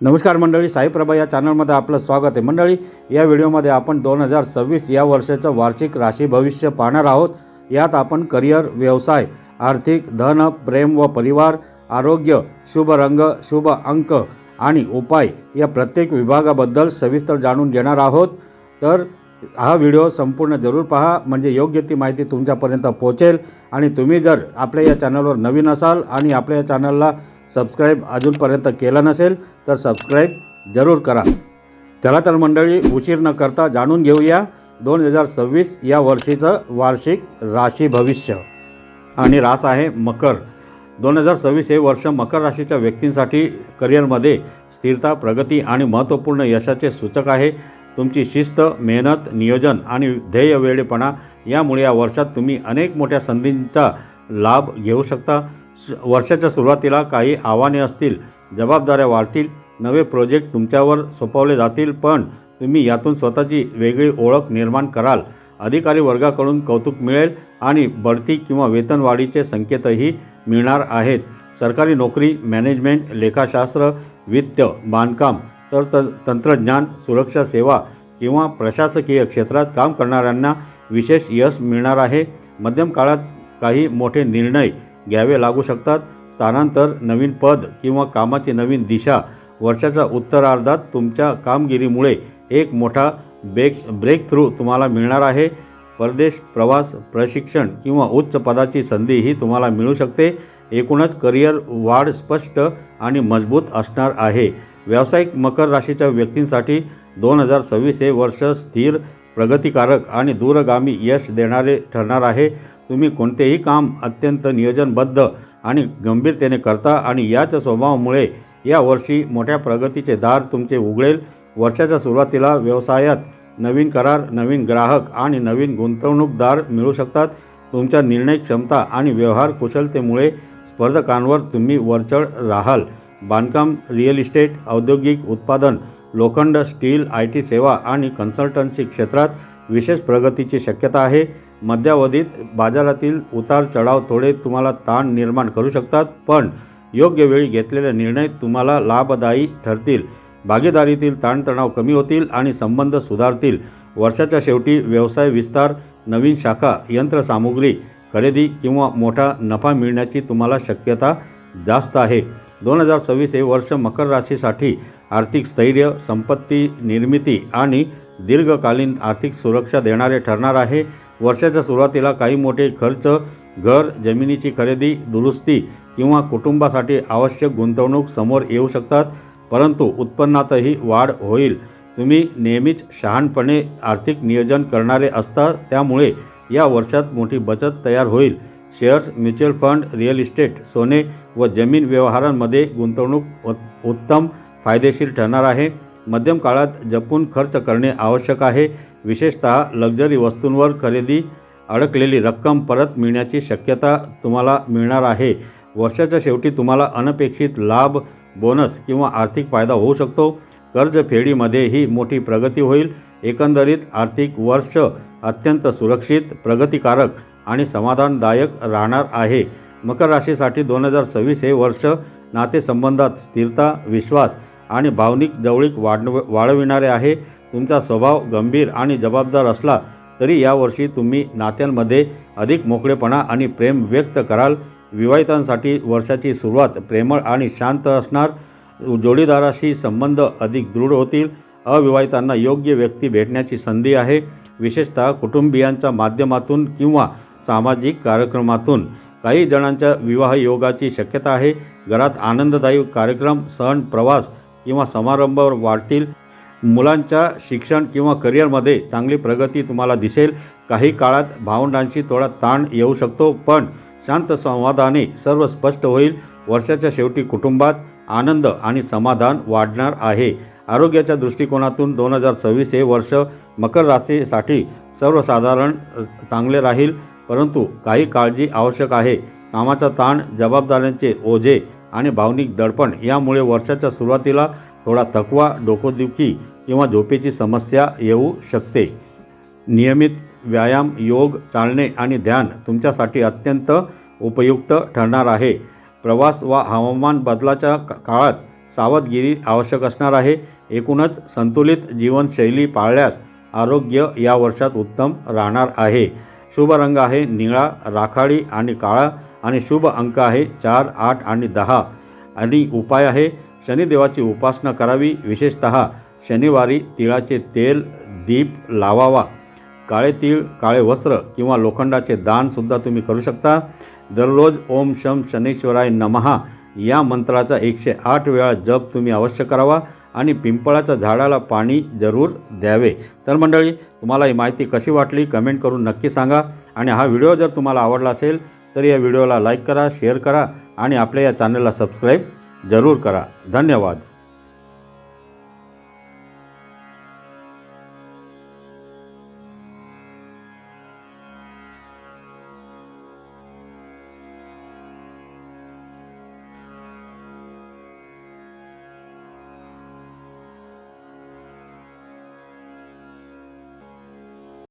नमस्कार मंडळी, साईप्रभा या चॅनलमध्ये आपलं स्वागत आहे। मंडळी, या व्हिडिओमध्ये आपण 2026 या वर्षाचं वार्षिक राशी भविष्य पाहणार आहोत। यात आपण करिअर, व्यवसाय, आर्थिक, धन, प्रेम व परिवार, आरोग्य, शुभ रंग, शुभ अंक आणि उपाय या प्रत्येक विभागाबद्दल सविस्तर जाणून घेणार आहोत। तर हा व्हिडिओ संपूर्ण जरूर पहा, म्हणजे योग्य ती माहिती तुमच्यापर्यंत पोहोचेल। आणि तुम्ही जर आपल्या या चॅनलवर नवीन असाल आणि आपल्या या चॅनलला सबस्क्राईब अजूनपर्यंत केलं नसेल तर सबस्क्राईब जरूर करा। चला तर मंडळी, उशीर न करता जाणून घेऊया 2026 या वर्षीचं वार्षिक राशी भविष्य। आणि रास आहे मकर। 2026 हे वर्ष मकर राशीच्या व्यक्तींसाठी करिअरमध्ये स्थिरता, प्रगती आणि महत्त्वपूर्ण यशाचे सूचक आहे। तुमची शिस्त, मेहनत, नियोजन आणि ध्येय वेळेपणा यामुळे या वर्षात तुम्ही अनेक मोठ्या संधींचा लाभ घेऊ शकता। वर्षाच्या सुरुवातीला काही आव्हाने असतील, जबाबदाऱ्या वाढतील, नवे प्रोजेक्ट तुमच्यावर सोपवले जातील, पण तुम्ही यातून स्वतःची वेगळी ओळख निर्माण कराल। अधिकारी वर्गाकडून कौतुक मिळेल आणि बढती किंवा वेतनवाढीचे संकेतही मिळणार आहेत। सरकारी नोकरी, मॅनेजमेंट, लेखाशास्त्र, वित्त, बांधकाम, तंत्रज्ञान, सुरक्षा सेवा किंवा प्रशासकीय क्षेत्रात काम करणाऱ्यांना विशेष यश मिळणार आहे। मध्यम काळात काही मोठे निर्णय घ्यावे लागू शकतात। स्थानांतर, नवीन पद किंवा कामाची नवीन दिशा वर्षाच्या उत्तरार्धात तुमच्या कामगिरीमुळे एक मोठा ब्रेक थ्रू तुम्हाला मिळणार आहे। परदेश प्रवास, प्रशिक्षण किंवा उच्च पदाची संधीही तुम्हाला मिळू शकते। एकूणच करिअर वाढ स्पष्ट आणि मजबूत असणार आहे। व्यावसायिक मकर राशीच्या व्यक्तींसाठी 2026 हे वर्ष स्थिर, प्रगतिकारक आणि दूरगामी यश देणारे ठरणार आहे। तुम्ही कोणतेही काम अत्यंत नियोजनबद्ध आणि गंभीरतेने करता आणि याच स्वभावामुळे या वर्षी मोठ्या प्रगतीचे दार तुमचे उघडेल। वर्षाच्या सुरुवातीला व्यवसायात नवीन करार, नवीन ग्राहक आणि नवीन गुंतवणूकदार मिळू शकतात। तुमच्या निर्णय क्षमता आणि व्यवहार कुशलतेमुळे स्पर्धकांवर तुम्ही वरचढ राहाल। बांधकाम, रिअल इस्टेट, औद्योगिक उत्पादन, लोखंड, स्टील, IT सेवा आणि कन्सल्टन्सी क्षेत्रात विशेष प्रगतीची शक्यता आहे। मध्यावधीत बाजारातील उतार चढाव थोडे तुम्हाला ताण निर्माण करू शकतात, पण योग्य वेळी घेतलेले निर्णय तुम्हाला लाभदायी ठरतील। भागीदारीतील ताणतणाव कमी होतील आणि संबंध सुधारतील। वर्षाच्या शेवटी व्यवसाय विस्तार, नवीन शाखा, यंत्रसामुग्री खरेदी किंवा मोठा नफा मिळण्याची तुम्हाला शक्यता जास्त आहे। 2026 हे वर्ष मकर राशीसाठी आर्थिक स्थैर्य, संपत्ती निर्मिती आणि दीर्घकालीन आर्थिक सुरक्षा देणारे ठरणार आहे। वर्षाच्या सुरुवातीला काही मोठे खर्च, घर, जमिनीची खरेदी, दुरुस्ती किंवा कुटुंबासाठी आवश्यक गुंतवणूक समोर येऊ शकतात, परंतु उत्पन्नातही वाढ होईल। तुम्ही नेहमीच शहाणपणे आर्थिक नियोजन करणारे असता, त्यामुळे या वर्षात मोठी बचत तयार होईल। Shares, mutual fund, real estate, सोने व जमीन व्यवहारांमध्ये गुंतवणूक उत्तम फायदेशीर ठरणार आहे। मध्यम काळात जपून खर्च करणे आवश्यक आहे, विशेषतः लक्झरी वस्तूंवर खरेदी। अडकलेली रक्कम परत मिळण्याची शक्यता तुम्हाला मिळणार आहे। वर्षाच्या शेवटी तुम्हाला अनपेक्षित लाभ, बोनस किंवा आर्थिक फायदा होऊ शकतो। कर्जफेडीमध्येही मोठी प्रगती होईल। एकंदरीत आर्थिक वर्ष अत्यंत सुरक्षित, प्रगतिकारक आणि समाधानदायक राहणार आहे। मकर राशीसाठी 2026 हे वर्ष नातेसंबंधात स्थिरता, विश्वास आणि भावनिक जवळीक वाढविणारे आहे। तुमचा स्वभाव गंभीर आणि जबाबदार असला तरी यावर्षी तुम्ही नात्यांमध्ये अधिक मोकळेपणा आणि प्रेम व्यक्त कराल। विवाहितांसाठी वर्षाची सुरुवात प्रेमळ आणि शांत असणार। जोडीदाराशी संबंध अधिक दृढ होतील। अविवाहितांना योग्य व्यक्ती भेटण्याची संधी आहे, विशेषतः कुटुंबियांच्या माध्यमातून किंवा सामाजिक कार्यक्रमातून। काही जणांच्या विवाह योगाची शक्यता आहे। घरात आनंददायी कार्यक्रम, सण, प्रवास किंवा समारंभ वाढतील। मुलांच्या शिक्षण किंवा करिअरमध्ये चांगली प्रगती तुम्हाला दिसेल। काही काळात भावंडांशी थोडा ताण येऊ शकतो, पण शांत संवादाने सर्व स्पष्ट होईल। वर्षाच्या शेवटी कुटुंबात आनंद आणि समाधान वाढणार आहे। आरोग्याच्या दृष्टिकोनातून 2026 हे वर्ष मकर राशीसाठी सर्वसाधारण चांगले राहील, परंतु काही काळजी आवश्यक आहे। कामाचा ताण, जबाबदाऱ्यांचे ओझे आणि भावनिक दडपण यामुळे वर्षाच्या सुरुवातीला थोडा थकवा, डोकेदुखी किंवा झोपेची समस्या येऊ शकते। नियमित व्यायाम, योग, चालणे आणि ध्यान तुमच्यासाठी अत्यंत उपयुक्त ठरणार आहे। प्रवास व हवामान बदलाच्या काळात सावधगिरी आवश्यक असणार आहे। एकूणच संतुलित जीवनशैली पाळल्यास आरोग्य या वर्षात उत्तम राहणार आहे। शुभ रंग आहे निळा, राखाडी आणि काळा आणि शुभ अंक आहे 4, 8 आणि 10 आणि उपाय आहे शनिदेवाची उपासना करावी। विशेषतः शनिवारी तिळाचे तेल दीप लावावा। काळे तीळ, काळे वस्त्र किंवा लोखंडाचे दानसुद्धा तुम्ही करू शकता। दररोज ओम शम शनीश्वराय नमः या मंत्राचा 108 वेळा जप तुम्ही अवश्य करावा आणि पिंपळाच्या झाडाला पाणी जरूर द्यावे। तर मंडळी, तुम्हाला ही माहिती कशी वाटली कमेंट करून नक्की सांगा आणि हा व्हिडिओ जर तुम्हाला आवडला असेल तर या व्हिडिओला लाईक करा, शेअर करा आणि आपल्या या चॅनलला सबस्क्राईब जरूर करा। धन्यवाद।